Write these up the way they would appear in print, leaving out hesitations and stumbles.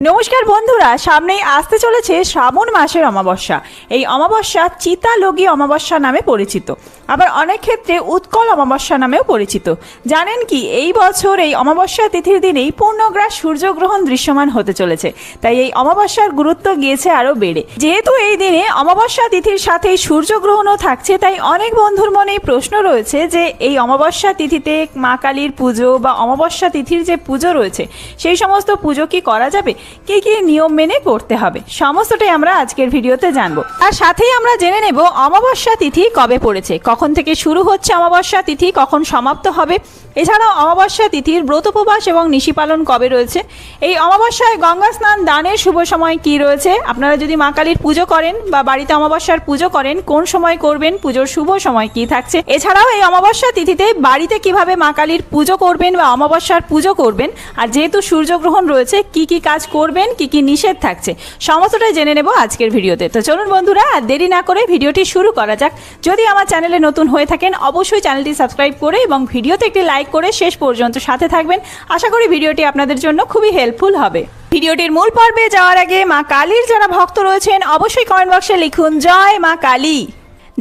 নমস্কার বন্ধুরা, সামনেই আসতে চলেছে শ্রাবণ মাসের অমাবস্যা। এই অমাবস্যা চিতালোগী অমাবস্যা নামে পরিচিত, আবার অনেক ক্ষেত্রে উৎকল অমাবস্যা নামেও পরিচিত। জানেন কি, এই বছর এই অমাবস্যা তিথির দিনেই পূর্ণগ্রাস সূর্যগ্রহণ দৃশ্যমান হতে চলেছে, তাই এই অমাবস্যার গুরুত্ব গিয়েছে আরও বেড়ে। যেহেতু এই দিনে অমাবস্যা তিথির সাথেই সূর্যগ্রহণও থাকছে, তাই অনেক বন্ধুর মনেই প্রশ্ন রয়েছে যে এই অমাবস্যা তিথিতে মা কালীর পুজো বা অমাবস্যা তিথির যে পুজো রয়েছে সেই সমস্ত পুজো কি করা যাবে, কি কি নিয়ম মেনে করতে হবে, সমস্তটাই আমরা আজকের ভিডিওতে জানবো। আর সাথেই আমরা জেনে নেব অমাবস্যা তিথি কবে পড়েছে, কখন থেকে শুরু হচ্ছে অমাবস্যা তিথি, কখন সমাপ্ত হবে। এছাড়াও অমাবস্যা তিথির ব্রত উপবাস এবং নিশি পালন কবে রয়েছে, এই অমাবস্যায় গঙ্গা স্নান দানের শুভ সময় কি রয়েছে, আপনারা যদি মা কালীর পুজো করেন বা বাড়িতে অমাবস্যার পুজো করেন কোন সময় করবেন, পুজোর শুভ সময় কি থাকছে। এছাড়াও এই অমাবস্যা তিথিতে বাড়িতে কিভাবে মা কালীর পুজো করবেন বা অমাবস্যার পুজো করবেন, আর যেহেতু সূর্যগ্রহণ রয়েছে কি কি কাজ করবেন, কি কি নিষেধ থাকছে, সমস্তটাই জেনে নেব আজকের ভিডিওতে। তো চলুন বন্ধুরা, আর দেরি না করে ভিডিওটি শুরু করা যাক। যদি আমার চ্যানেলে নতুন হয়ে থাকেন অবশ্যই চ্যানেলটি সাবস্ক্রাইব করে এবং ভিডিওতে একটি লাইক করে শেষ পর্যন্ত সাথে থাকবেন। আশা করি ভিডিওটি আপনাদের জন্য খুবই হেল্পফুল হবে। ভিডিওটির মূল পর্বে যাওয়ার আগে মা কালীর যারা ভক্ত রয়েছেন অবশ্যই কমেন্ট বক্সে লিখুন জয় মা কালী।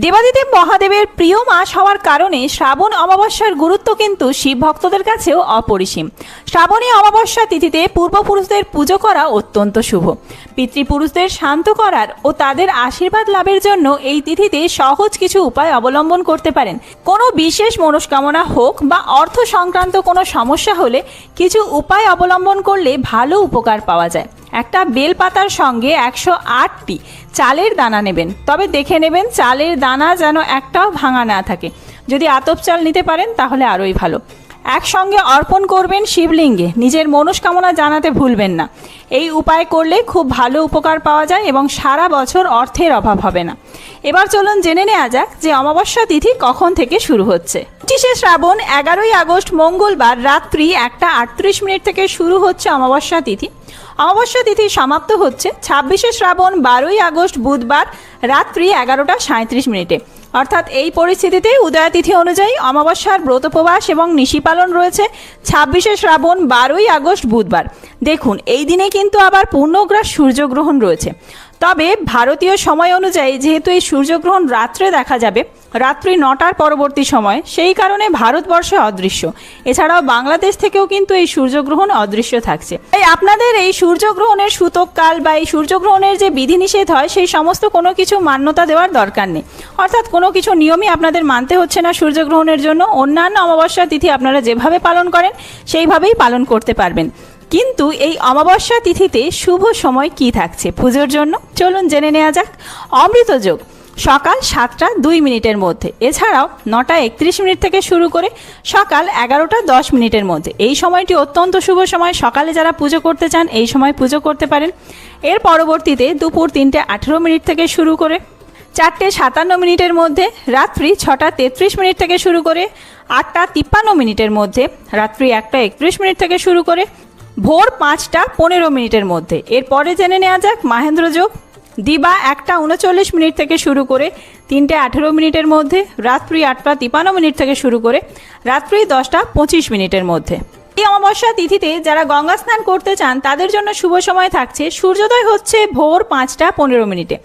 দেবাদিদেব মহাদেবের প্রিয় মাস হওয়ার কারণে শ্রাবণ অমাবস্যার গুরুত্ব কিন্তু শিব ভক্তদের কাছেও অপরিসীম। শ্রাবণী অমাবস্যা তিথিতে পূর্বপুরুষদের পুজো করা অত্যন্ত শুভ। পিতৃপুরুষদের শান্ত করার ও তাদের আশীর্বাদ লাভের জন্য এই তিথিতে সহজ কিছু উপায় অবলম্বন করতে পারেন। কোনো বিশেষ মনস্কামনা হোক বা অর্থ সংক্রান্ত কোনো সমস্যা হলে কিছু উপায় অবলম্বন করলে ভালো উপকার পাওয়া যায়। একটা বেলপাতার সঙ্গে 108টি চালের দানা নেবেন, তবে দেখে নেবেন চালের দানা যেন একটাও ভাঙা না থাকে। যদি আতপ চাল নিতে পারেন তাহলে আরোই ভালো। একসঙ্গে অর্পণ করবেন শিবলিঙ্গে, নিজের মনস্কামনা জানাতে ভুলবেন না। এই উপায় করলে খুব ভালো উপকার পাওয়া যায় এবং সারা বছর অর্থের অভাব হবে না। এবার চলুন জেনে নেওয়া যাক যে অমাবস্যা তিথি কখন থেকে শুরু হচ্ছে। 25শে শ্রাবণ 11ই আগস্ট মঙ্গলবার রাত্রি 1:38 থেকে শুরু হচ্ছে অমাবস্যা তিথি। অমাবস্যা তিথি সমাপ্ত হচ্ছে 26শে শ্রাবণ 12ই আগস্ট বুধবার রাত্রি 11:37। অর্থাৎ এই পরিস্থিতিতে উদয়া তিথি অনুযায়ী অমাবস্যার ব্রত উপবাস এবং নিশি পালন রয়েছে 26শে শ্রাবণ 12ই আগস্ট বুধবার। দেখুন, এই দিনে কিন্তু আবার পূর্ণগ্রাস সূর্যগ্রহণ রয়েছে। তবে ভারতীয় সময় অনুযায়ী যেহেতু এই সূর্যগ্রহণ রাত্রে দেখা যাবে, রাত্রি 9টার পরবর্তী সময়, সেই কারণে ভারতবর্ষে অদৃশ্য। এছাড়াও বাংলাদেশ থেকেও কিন্তু এই সূর্যগ্রহণ অদৃশ্য থাকছে। তাই আপনাদের এই সূর্যগ্রহণের সূতককাল বা এই সূর্যগ্রহণের যে বিধিনিষেধ হয় সেই সমস্ত কোনো কিছু মান্যতা দেওয়ার দরকার নেই। অর্থাৎ কোনো কিছু নিয়মই আপনাদের মানতে হচ্ছে না সূর্যগ্রহণের জন্য। অন্যান্য অমাবস্যা তিথি আপনারা যেভাবে পালন করেন সেইভাবেই পালন করতে পারবেন। কিন্তু এই অমাবস্যা তিথিতে শুভ সময় কি থাকছে পুজোর জন্য, চলুন জেনে নেওয়া যাক। অমৃত যোগ সকাল 7:02 মধ্যে, এছাড়াও 9:31 থেকে শুরু করে সকাল 11:10 মধ্যে। এই সময়টি অত্যন্ত শুভ সময়। সকালে যারা পুজো করতে চান এই সময় পুজো করতে পারেন। এর পরবর্তীতে দুপুর 3:18 থেকে শুরু করে 4:57 মধ্যে, রাত্রি 6:33 থেকে শুরু করে 8:53 মধ্যে, রাত্রি 1:31 থেকে শুরু করে ভোর 5:15 মধ্যে। এরপরে জেনে নেওয়া যাক মাহেন্দ্র যোগ দিবা 1:39 থেকে শুরু করে 3:18 মধ্যে, রাত্রি 8:53 থেকে শুরু করে রাত্রি 10:25 মধ্যে। এই অমাবস্যা তিথিতে যারা গঙ্গা স্নান করতে চান তাদের জন্য শুভ সময় থাকছে। সূর্যোদয় হচ্ছে ভোর 5:15।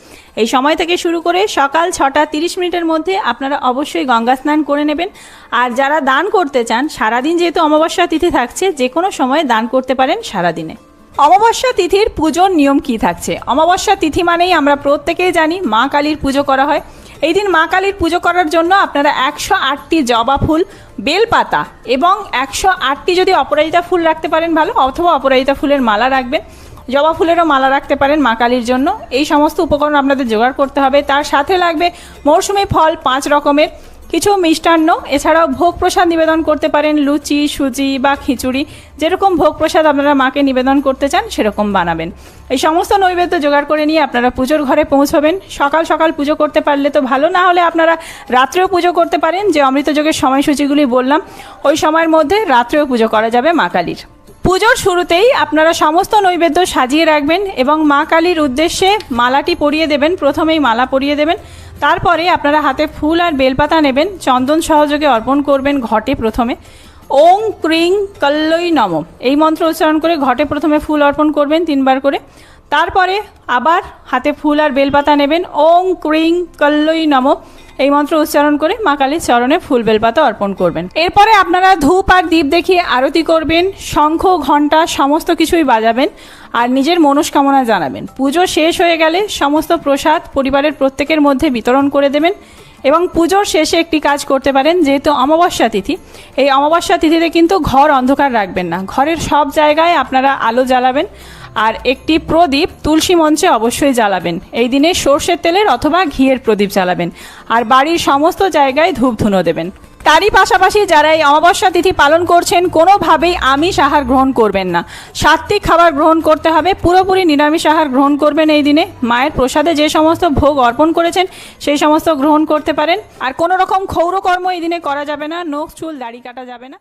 এই সময় থেকে শুরু করে সকাল 6:30 মধ্যে আপনারা অবশ্যই গঙ্গা স্নান করে নেবেন। আর যারা দান করতে চান, সারাদিন যেহেতু অমাবস্যা তিথি থাকছে, যে কোনো সময় দান করতে পারেন সারাদিনে। অমাবস্যা তিথির পুজোর নিয়ম কি থাকছে। অমাবস্যা তিথি মানেই আমরা প্রত্যেকেই জানি মা কালীর পুজো করা হয়। এই দিন মা কালীর পুজো করার জন্য আপনারা 108টি জবা ফুল, বেলপাতা এবং 108টি যদি অপরাজিতা ফুল রাখতে পারেন ভালো, অথবা অপরাজিতা ফুলের মালা রাখবেন। জবা ফুলেরও মালা রাখতে পারেন মা কালীর জন্য। এই সমস্ত উপকরণ আপনাদের জোগাড় করতে হবে। তার সাথে লাগবে মৌসুমি ফল 5 রকমের, কিছু মিষ্টান্ন, এছাড়াও ভোগ প্রসাদ নিবেদন করতে পারেন, লুচি, সুজি বা খিচুড়ি, যেরকম ভোগ প্রসাদ আপনারা মাকে নিবেদন করতে চান সেরকম বানাবেন। এই সমস্ত নৈবেদ্য জোগাড় করে নিয়ে আপনারা পুজোর ঘরে পৌঁছবেন। সকাল সকাল পুজো করতে পারলে তো ভালো, না হলে আপনারা রাত্রেও পুজো করতে পারেন। যে অমৃত যোগের সময়সূচিগুলি বললাম ওই সময়ের মধ্যে রাত্রেও পুজো করা যাবে মা কালীর। পুজোর শুরুতেই আপনারা সমস্ত নৈবেদ্য সাজিয়ে রাখবেন এবং মা কালীর উদ্দেশ্যে মালাটি পরিয়ে দেবেন। প্রথমেই মালা পরিয়ে দেবেন, তারপরে আপনারা হাতে ফুল আর বেলপাতা নেবেন, চন্দন সহযোগে অর্পণ করবেন ঘটে। প্রথমে ওং ক্রিং কল্লই নম এই মন্ত্র উচ্চারণ করে ঘটে প্রথমে ফুল অর্পণ করবেন 3 বার করে। তারপরে আবার হাতে ফুল আর বেলপাতা নেবেন, ওং ক্রিং কল্লই নম এই মন্ত্র উচ্চারণ করে মা কালীর চরণে ফুল বেলপাতা অর্পণ করবেন। এরপরে আপনারা ধূপ আর দীপ দেখিয়ে আরতি করবেন, শঙ্খ ঘণ্টা সমস্ত কিছুই বাজাবেন আর নিজের মনস্কামনা জানাবেন। পুজো শেষ হয়ে গেলে সমস্ত প্রসাদ পরিবারের প্রত্যেকের মধ্যে বিতরণ করে দেবেন। এবং পুজোর শেষে একটি কাজ করতে পারেন, যেহেতু অমাবস্যা তিথি, এই অমাবস্যা তিথিতে কিন্তু ঘর অন্ধকার রাখবেন না, ঘরের সব জায়গায় আপনারা আলো জ্বালাবেন আর একটি প্রদীপ তুলসী মঞ্চে অবশ্যই জ্বালাবেন। এই দিনে সর্ষের তেলের অথবা ঘিয়ের প্রদীপ জ্বালাবেন আর বাড়ির সমস্ত জায়গায় ধূপ ধুনো দেবেন। তারই পাশাপাশি যারা এই অমাবস্যা তিথি পালন করছেন কোনোভাবেই আমিষ আহার গ্রহণ করবেন না, সাত্ত্বিক খাবার গ্রহণ করতে হবে, পুরোপুরি নিরামিষ আহার গ্রহণ করবেন। এই দিনে মায়ের প্রসাদে যে সমস্ত ভোগ অর্পণ করেছেন সেই সমস্ত গ্রহণ করতে পারেন। আর কোনো রকম ক্ষৌরকর্ম এই দিনে করা যাবে না, নখ চুল দাড়ি কাটা যাবে না।